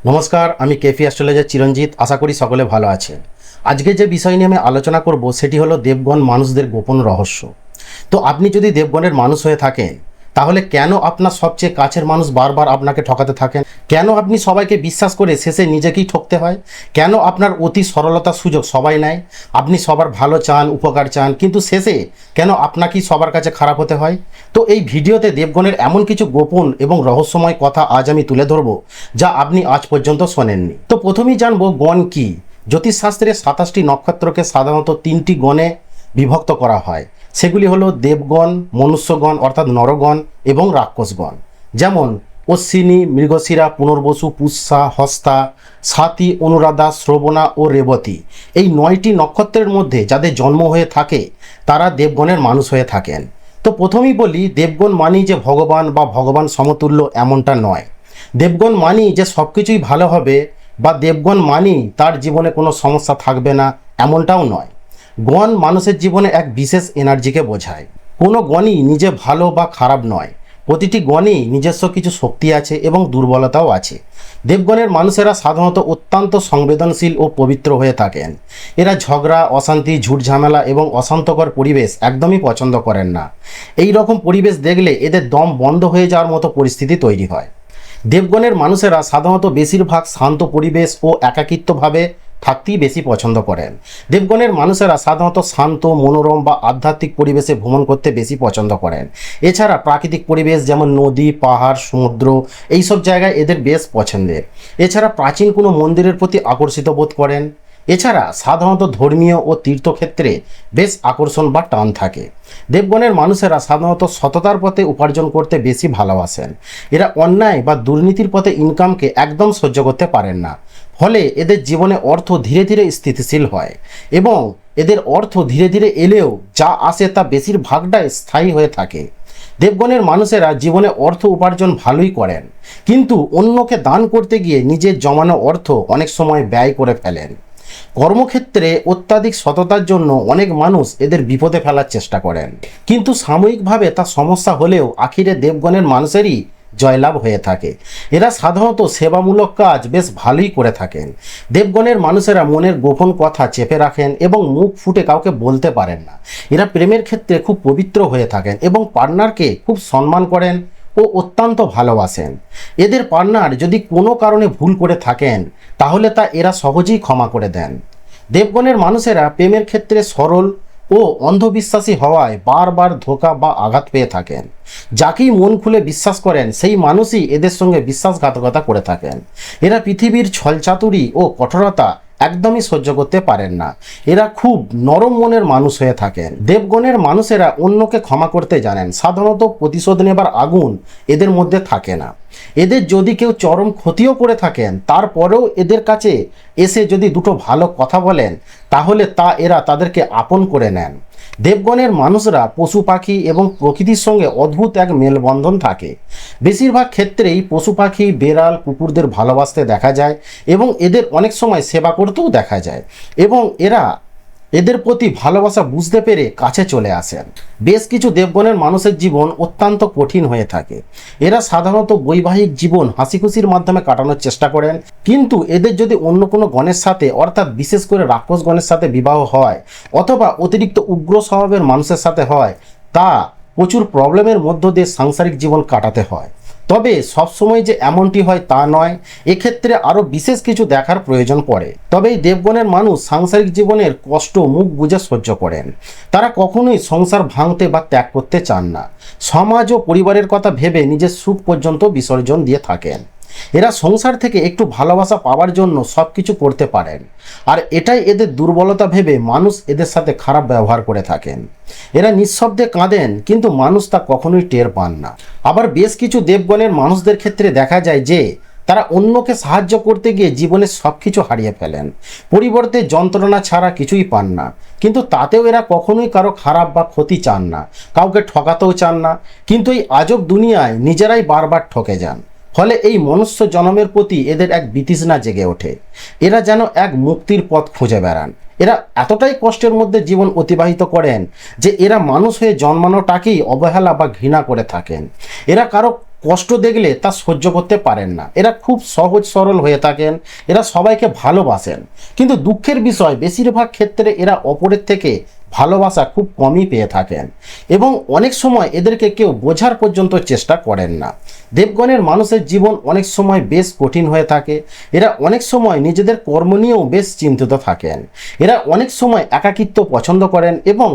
নমস্কার, আমি KP astrologer চিরঞ্জিত। আশা করি সকলে ভালো আছেন। আজকে যে বিষয় নিয়ে আমি আলোচনা করব সেটি হলো দেবগণ মানুষদের গোপন রহস্য। তো আপনি যদি দেবগণের মানুষ হয়ে থাকেন, তাহলে কেন আপনার সবচেয়ে কাছের মানুষ বারবার আপনাকে ঠকাতে থাকেন? কেন আপনি সবাইকে বিশ্বাস করে শেষে নিজেকেই ঠকতে হয়? কেন আপনার অতি সরলতার সুযোগ সবাই নেয়? আপনি সবার ভালো চান, উপকার চান, কিন্তু শেষে কেন আপনাকেই সবার কাছে খারাপ হতে হয়? তো এই ভিডিওতে দেবগণের এমন কিছু গোপন এবং রহস্যময় কথা আজ আমি তুলে ধরব, যা আপনি আজ পর্যন্ত শোনেননি। তো প্রথমেই জানবো গণ কি। জ্যোতিষশাস্ত্রে 27টি নক্ষত্রকে সাধারণত 3টি গণে বিভক্ত করা হয়। সেগুলি হলো দেবগণ, মনুষ্যগণ অর্থাৎ নরগণ এবং রাক্ষসগণ। যেমন অশ্বিনী, মৃগশিরা, পুনর্বসু, পুষ্যা, হস্তা, স্বাতি, অনুরাধা, শ্রবণা ও রেবতী। এই 9টি নক্ষত্রের মধ্যে যাদের জন্ম হয়ে থাকে তারা দেবগণের মানুষ হয়ে থাকেন। তো প্রথমেই বলি, দেবগণ মানি যে ভগবান বা ভগবান সমতুল্য এমনটা নয়। দেবগণ মানি যে সব কিছুই ভালো হবে, বা দেবগণ মানি তার জীবনে কোনো সমস্যা থাকবে না, এমনটাও নয়। গণ মানুষের জীবনে এক বিশেষ এনার্জিকে বোঝায়। কোনো গণই নিজে ভালো বা খারাপ নয়। প্রতিটি গণই নিজস্ব কিছু শক্তি আছে এবং দুর্বলতাও আছে। দেবগণের মানুষেরা সাধারণত অত্যন্ত সংবেদনশীল ও পবিত্র হয়ে থাকেন। এরা ঝগড়া, অশান্তি, ঝুট ঝামেলা এবং অশান্তকর পরিবেশ একদমই পছন্দ করেন না। এই রকম পরিবেশ দেখলে এদের দম বন্ধ হয়ে যাওয়ার মতো পরিস্থিতি তৈরি হয়। দেবগণের মানুষেরা সাধারণত বেশিরভাগ শান্ত পরিবেশ ও একাকিত্বভাবে থাকতেই বেশি পছন্দ করেন। দেবগণের মানুষেরা সাধারণত শান্ত, মনোরম বা আধ্যাত্মিক পরিবেশে ভ্রমণ করতে বেশি পছন্দ করেন। এছাড়া প্রাকৃতিক পরিবেশ যেমন নদী, পাহাড়, সমুদ্র, এইসব জায়গায় এদের বেশ পছন্দের। এছাড়া প্রাচীন কোনো মন্দিরের প্রতি আকর্ষিত বোধ করেন। এছাড়া সাধারণত ধর্মীয় ও তীর্থক্ষেত্রে বেশ আকর্ষণ বা টান থাকে। দেবগণের মানুষেরা সাধারণত সততার পথে উপার্জন করতে বেশি ভালোবাসেন। এরা অন্যায় বা দুর্নীতির পথে ইনকামকে একদম সহ্য করতে পারেন না। ফলে এদের জীবনে অর্থ ধীরে ধীরে স্থিতিশীল হয় এবং এদের অর্থ ধীরে ধীরে এলেও যা আসে তা বেশিরভাগটাই স্থায়ী হয়ে থাকে। দেবগণের মানুষেরা জীবনে অর্থ উপার্জন ভালোই করেন, কিন্তু অন্যকে দান করতে গিয়ে নিজের জমানো অর্থ অনেক সময় ব্যয় করে ফেলেন। কর্মক্ষেত্রে অত্যাধিক সততার জন্য অনেক মানুষ এদের বিপদে ফেলার চেষ্টা করেন, কিন্তু সাময়িকভাবে তা সমস্যা হলেও আখিরে দেবগণের মানুষেরই জয়লাভ হয়ে থাকে। এরা সাধারণত সেবামূলক কাজ বেশ ভালোই করে থাকেন। দেবগণের মানুষেরা মনের গোপন কথা চেপে রাখেন এবং মুখ ফুটে কাউকে বলতে পারেন না। এরা প্রেমের ক্ষেত্রে খুব পবিত্র হয়ে থাকেন এবং পার্টনারকে খুব সম্মান করেন ও অত্যন্ত ভালোবাসেন। এদের পার্টনার যদি কোনো কারণে ভুল করে থাকেন, তাহলে তা এরা সহজেই ক্ষমা করে দেন। দেবগণের মানুষেরা প্রেমের ক্ষেত্রে সরল ও অন্ধবিশ্বাসী হওয়ায় বারবার ধোঁকা বা আঘাত পেয়ে থাকেন। যাকেই মন খুলে বিশ্বাস করেন সেই মানুষই এদের সঙ্গে বিশ্বাসঘাতকতা করে থাকেন। এরা পৃথিবীর ছলচাতুরি ও কঠোরতা একদমই সহ্য করতে পারেন না। এরা খুব নরম মনের মানুষ হয়ে থাকেন। দেবগণের মানুষেরা অন্যকে ক্ষমা করতে জানেন। সাধারণত প্রতিশোধ নেবার আগুন এদের মধ্যে থাকে না। এদের যদি কেউ চরম ক্ষতিও করে থাকেন, তারপরেও এদের কাছে এসে যদি দুটো ভালো কথা বলেন, তাহলে তা এরা তাদেরকে আপন করে নেন। দেবগণের মানুষরা পশু পাখি এবং প্রকৃতির সঙ্গে অদ্ভুত এক মেলবন্ধন থাকে। বেশিরভাগ ক্ষেত্রেই পশু পাখি, বেড়াল, কুকুরদের ভালোবাসতে দেখা যায় এবং এদের অনেক সময় সেবা করতেও দেখা যায়, এবং এরা এদের প্রতি ভালোবাসা বুঝতে পেরে কাছে চলে আসেন। বেশ কিছু দেবগণের মানুষের জীবন অত্যন্ত কঠিন হয়ে থাকে। এরা সাধারণত বৈবাহিক জীবন হাসি খুশির মাধ্যমে কাটানোর চেষ্টা করেন, কিন্তু এদের যদি অন্য কোনো গণের সাথে, অর্থাৎ বিশেষ করে রাক্ষস গণের সাথে বিবাহ হয় অথবা অতিরিক্ত উগ্র স্বভাবের মানুষের সাথে হয়, তা প্রচুর প্রবলেমের মধ্য দিয়ে সাংসারিক জীবন কাটাতে হয়। তবে সবসময় যে এমনটি হয় তা নয়, এক্ষেত্রে আরও বিশেষ কিছু দেখার প্রয়োজন পড়ে। তবে এই দেবগণের মানুষ সাংসারিক জীবনের কষ্ট মুখ বুঝে সহ্য করেন। তারা কখনোই সংসার ভাঙতে বা ত্যাগ করতে চান না। সমাজ ও পরিবারের কথা ভেবে নিজের সুখ পর্যন্ত বিসর্জন দিয়ে থাকেন। এরা সংসার থেকে একটু ভালোবাসা পাওয়ার জন্য সব কিছু করতে পারেন, আর এটাই এদের দুর্বলতা ভেবে মানুষ এদের সাথে খারাপ ব্যবহার করে থাকেন। এরা নিঃশব্দে কাঁদেন, কিন্তু মানুষ তা কখনোই টের পান না। আবার বেশ কিছু দেবগণের মানুষদের ক্ষেত্রে দেখা যায় যে তারা অন্যকে সাহায্য করতে গিয়ে জীবনের সব কিছু হারিয়ে ফেলেন। পরিবর্তে যন্ত্রণা ছাড়া কিছুই পান না, কিন্তু তাতেও এরা কখনোই কারো খারাপ বা ক্ষতি চান না, কাউকে ঠকাতেও চান না, কিন্তু এই আজব দুনিয়ায় নিজেরাই বারবার ঠকে যান। ফলে এই মনুষ্য জন্মের প্রতি এদের এক বিতৃষ্ণা জেগে ওঠে। এরা যেন এক মুক্তির পথ খুঁজে বেড়ান। এরা এতটাই কষ্টের মধ্যে জীবন অতিবাহিত করেন যে এরা মানুষ হয়ে জন্মানোটাকেই অবহেলা বা ঘৃণা করে থাকেন। এরা কারো কষ্ট দেখলে তা সহ্য করতে পারেন না। এরা খুব সহজ সরল হয়ে থাকেন, এরা সবাইকে ভালোবাসেন, কিন্তু দুঃখের বিষয় বেশিরভাগ ক্ষেত্রে এরা অপরের থেকে ভালোবাসা খুব কমই পেয়ে থাকেন এবং অনেক সময় এদেরকে কেউ বোঝার পর্যন্ত চেষ্টা করেন না। দেবগণের মানুষের জীবন অনেক সময় বেশ কঠিন হয়ে থাকে। এরা অনেক সময় নিজেদের কর্ম নিয়েও বেশ চিন্তিত থাকেন। এরা অনেক সময় একাকিত্ব পছন্দ করেন এবং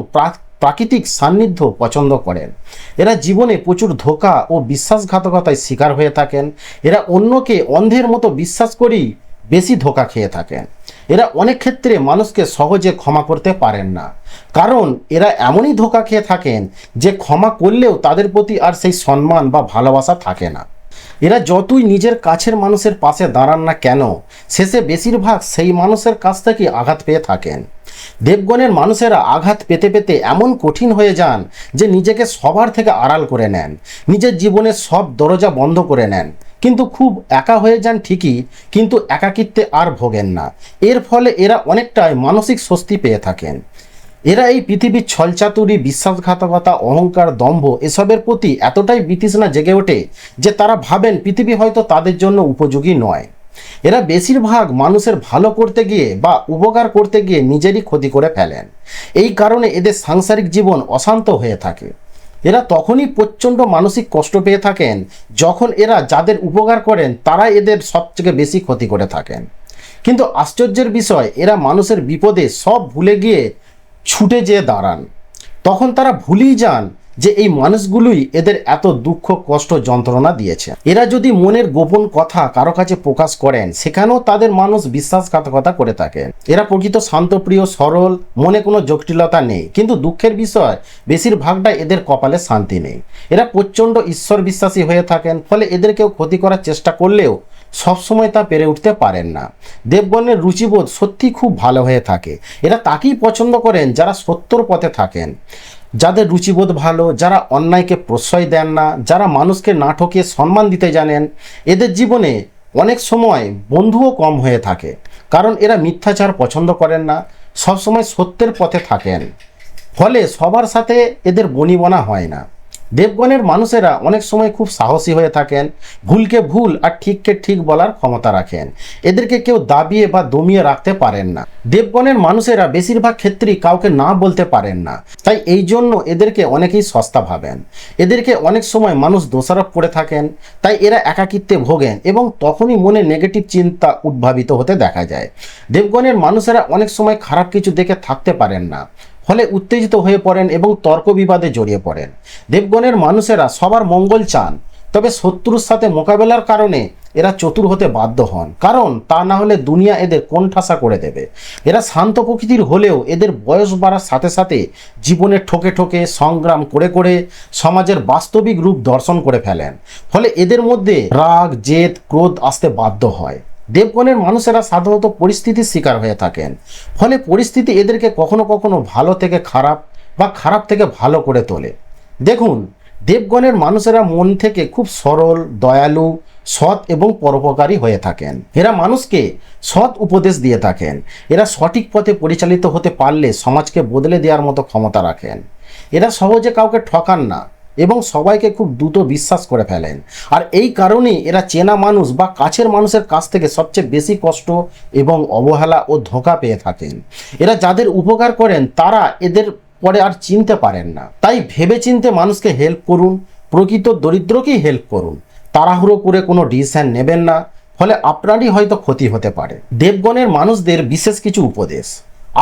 প্রাকৃতিক সান্নিধ্য পছন্দ করেন। এরা জীবনে প্রচুর ধোঁকা ও বিশ্বাসঘাতকতায় শিকার হয়ে থাকেন। এরা অন্যকে অন্ধের মতো বিশ্বাস করেই বেশি ধোঁকা খেয়ে থাকেন। এরা অনেক ক্ষেত্রে মানুষকে সহজে ক্ষমা করতে পারেন না, কারণ এরা এমনই ধোঁকা খেয়ে থাকেন যে ক্ষমা করলেও তাদের প্রতি আর সেই সম্মান বা ভালোবাসা থাকে না। এরা যতই নিজের কাছের মানুষের পাশে দাঁড়ান না কেন, শেষে বেশিরভাগ সেই মানুষের কাছ থেকে আঘাত পেয়ে থাকেন। দেবগণের মানুষেরা আঘাত পেতে পেতে এমন কঠিন হয়ে যান যে নিজেকে সবার থেকে আড়াল করে নেন, নিজের জীবনের সব দরজা বন্ধ করে নেন, কিন্তু খুব একা হয়ে যান ঠিকই, কিন্তু একাকিত্বে আর ভোগেন না। এর ফলে এরা অনেকটাই মানসিক স্বস্তি পেয়ে থাকেন। এরা এই পৃথিবীর ছলচাতুরি, বিশ্বাসঘাতকতা, অহংকার, দম্ভ এসবের প্রতি এতটাই বিতৃষ্ণা জেগে ওঠে যে তারা ভাবেন পৃথিবী হয়তো তাদের জন্য উপযোগী নয়। এরা বেশিরভাগ মানুষের ভালো করতে গিয়ে বা উপকার করতে গিয়ে নিজেরই ক্ষতি করে ফেলেন। এই কারণে এদের সাংসারিক জীবন অশান্ত হয়ে থাকে। এরা তখনই প্রচণ্ড মানসিক কষ্ট পেয়ে থাকেন যখন এরা যাদের উপকার করেন তারা এদের সবথেকে বেশি ক্ষতি করে থাকেন। কিন্তু আশ্চর্যের বিষয়, এরা মানুষের বিপদে সব ভুলে গিয়ে ছুটে যেয়ে দাঁড়ান। তখন তারা ভুলেই যান যে এই মানুষগুলোই এদের এত দুঃখ, কষ্ট, যন্ত্রণা দিয়েছে। এরা যদি মনের গোপন কথা কারো কাছে প্রকাশ করেন, সেখানেও তাদের মানুষ বিশ্বাসঘাতকতা করে থাকেন। এরা প্রকৃত শান্তপ্রিয়, সরল, মনে কোনো জটিলতা নেই, কিন্তু দুঃখের বিষয় বেশিরভাগটা এদের কপালে শান্তি নেই। এরা প্রচণ্ড ঈশ্বর বিশ্বাসী হয়ে থাকেন, ফলে এদের কেউ ক্ষতি করার চেষ্টা করলেও সবসময় তা পেরে উঠতে পারেন না। দেবগণের রুচিবোধ সত্যি খুব ভালো হয়ে থাকে। এরা তাকেই পছন্দ করেন যারা সত্যর পথে থাকেন, যাদের রুচিবোধ ভালো, যারা অন্যায়কে প্রশ্রয় দেন না, যারা মানুষকে না ঠকিয়ে সম্মান দিতে জানেন। এদের জীবনে অনেক সময় বন্ধুও কম হয়ে থাকে, কারণ এরা মিথ্যাচার পছন্দ করেন না, সবসময় সত্যের পথে থাকেন, ফলে সবার সাথে এদের বনিবনা হয় না। দেবগণের মানুষেরা অনেক সময় খুব সাহসী হয়ে থাকেন, ভুলকে ভুল আর ঠিককে ঠিক বলার ক্ষমতা রাখেন। এদেরকে কেউ দাবিয়ে বা দমিয়ে রাখতে পারেন না। দেবগণের মানুষেরা বেশিরভাগ ক্ষেত্রেই কাউকে না বলতে পারেন না, তাই এই জন্য এদেরকে অনেকেই সস্তা ভাবেন। এদেরকে অনেক সময় মানুষ দোষারোপ করে থাকেন, তাই এরা একাকিত্বে ভোগেন এবং তখনই মনে নেগেটিভ চিন্তা উদ্ভাবিত হতে দেখা যায়। দেবগণের মানুষেরা অনেক সময় খারাপ কিছু দেখে থাকতে পারেন না, ফলে উত্তেজিত হয়ে পড়েন এবং তর্ক বিবাদে জড়িয়ে পড়েন। দেবগণের মানুষেরা সবার মঙ্গল চান, তবে শত্রুর সাথে মোকাবেলার কারণে এরা চতুর হতে বাধ্য হন, কারণ তা না হলে দুনিয়া এদের কোণঠাসা করে দেবে। এরা শান্ত প্রকৃতির হলেও এদের বয়স বাড়ার সাথে সাথে জীবনে ঠকে ঠকে সংগ্রাম করে করে সমাজের বাস্তবিক রূপ দর্শন করে ফেলেন, ফলে এদের মধ্যে রাগ, জেদ, ক্রোধ আসতে বাধ্য হয়। দেবগণের মানুষেরা সাধারণত পরিস্থিতির শিকার হয়ে থাকেন, ফলে পরিস্থিতি এদেরকে কখনো কখনো ভালো থেকে খারাপ বা খারাপ থেকে ভালো করে তোলে। দেখুন, দেবগণের মানুষেরা মন থেকে খুব সরল, দয়ালু, সৎ এবং পরোপকারী হয়ে থাকেন। এরা মানুষকে সৎ উপদেশ দিয়ে থাকেন। এরা সঠিক পথে পরিচালিত হতে পারলে সমাজকে বদলে দেওয়ার মতো ক্ষমতা রাখেন। এরা সহজে কাউকে ঠকান না এবং সবাইকে খুব দ্রুত বিশ্বাস করে ফেলেন। আর এই কারণেই এরা চেনা মানুষ বা কাছের মানুষের কাছ থেকে সবচেয়ে বেশি কষ্ট এবং অবহেলা ও ধোঁকা পেয়ে থাকেন। এরা যাদের উপকার করেন তারা এদের পরে আর চিনতে পারেন না। তাই ভেবেচিন্তে মানুষকে হেল্প করুন, প্রকৃত দরিদ্রকেই হেল্প করুন। তাড়াহুড়ো করে কোনো ডিসিশন নেবেন না, ফলে আপনারই হয়তো ক্ষতি হতে পারে। দেবগণের মানুষদের বিশেষ কিছু উপদেশ: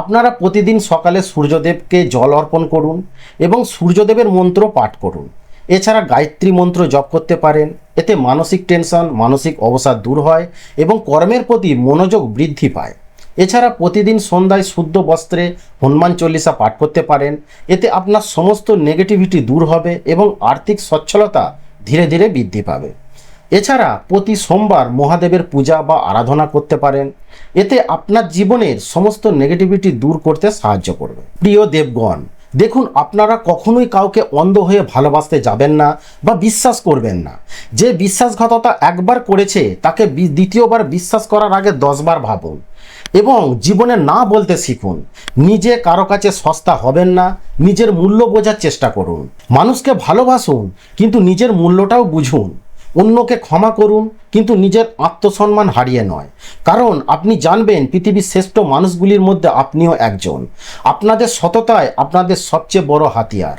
আপনারা প্রতিদিন সকালে সূর্যদেবকে জল অর্পণ করুন এবং সূর্যদেবের মন্ত্র পাঠ করুন। এছাড়া গায়ত্রী মন্ত্র জপ করতে পারেন। এতে মানসিক টেনশন, মানসিক অবসাদ দূর হয় এবং কর্মের প্রতি মনোযোগ বৃদ্ধি পায়। এছাড়া প্রতিদিন সন্ধ্যায় শুদ্ধ বস্ত্রে হনুমান চল্লিশা পাঠ করতে পারেন। এতে আপনার সমস্ত নেগেটিভিটি দূর হবে এবং আর্থিক সচ্ছলতা ধীরে ধীরে বৃদ্ধি পাবে। এছাড়া প্রতি সোমবার মহাদেবের পূজা বা আরাধনা করতে পারেন। এতে আপনার জীবনের সমস্ত নেগেটিভিটি দূর করতে সাহায্য করবে। প্রিয় দেবগণ, দেখুন, আপনারা কখনোই কাউকে অন্ধ হয়ে ভালোবাসতে যাবেন না বা বিশ্বাস করবেন না। যে বিশ্বাসঘাতকতা একবার করেছে তাকে দ্বিতীয়বার বিশ্বাস করার আগে 10 বার ভাবুন এবং জীবনে না বলতে শিখুন। নিজে কারো কাছে সস্তা হবেন না, নিজের মূল্য বোঝার চেষ্টা করুন। মানুষকে ভালোবাসুন, কিন্তু নিজের মূল্যটাও বুঝুন। অন্যকে ক্ষমা করুন, কিন্তু নিজের আত্মসম্মান হারিয়ে নয়। কারণ আপনি জানবেন পৃথিবীর শ্রেষ্ঠ মানুষগুলির মধ্যে আপনিও একজন। আপনাদের সততায় আপনাদের সবচেয়ে বড় হাতিয়ার,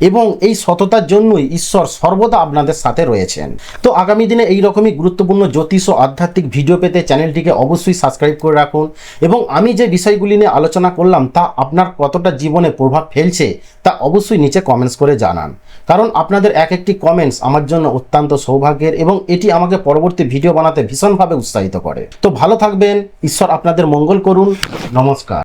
এবং এই সততার জন্যই ঈশ্বর সর্বদা আপনাদের সাথে রয়েছেন। তো আগামী দিনে এই রকমই গুরুত্বপূর্ণ জ্যোতিষ ও আধ্যাত্মিক ভিডিও পেতে চ্যানেলটিকে অবশ্যই সাবস্ক্রাইব করে রাখুন, এবং আমি যে বিষয়গুলি নিয়ে আলোচনা করলাম তা আপনার কতটা জীবনে প্রভাব ফেলছে তা অবশ্যই নিচে কমেন্টস করে জানান। কারণ আপনাদের এক একটি কমেন্টস আমার জন্য অত্যন্ত সৌভাগ্যের, এবং এটি আমাকে পরবর্তী ভিডিও বানাতে ভীষণভাবে উৎসাহিত করে। তো ভালো থাকবেন, ঈশ্বর আপনাদের মঙ্গল করুন। নমস্কার।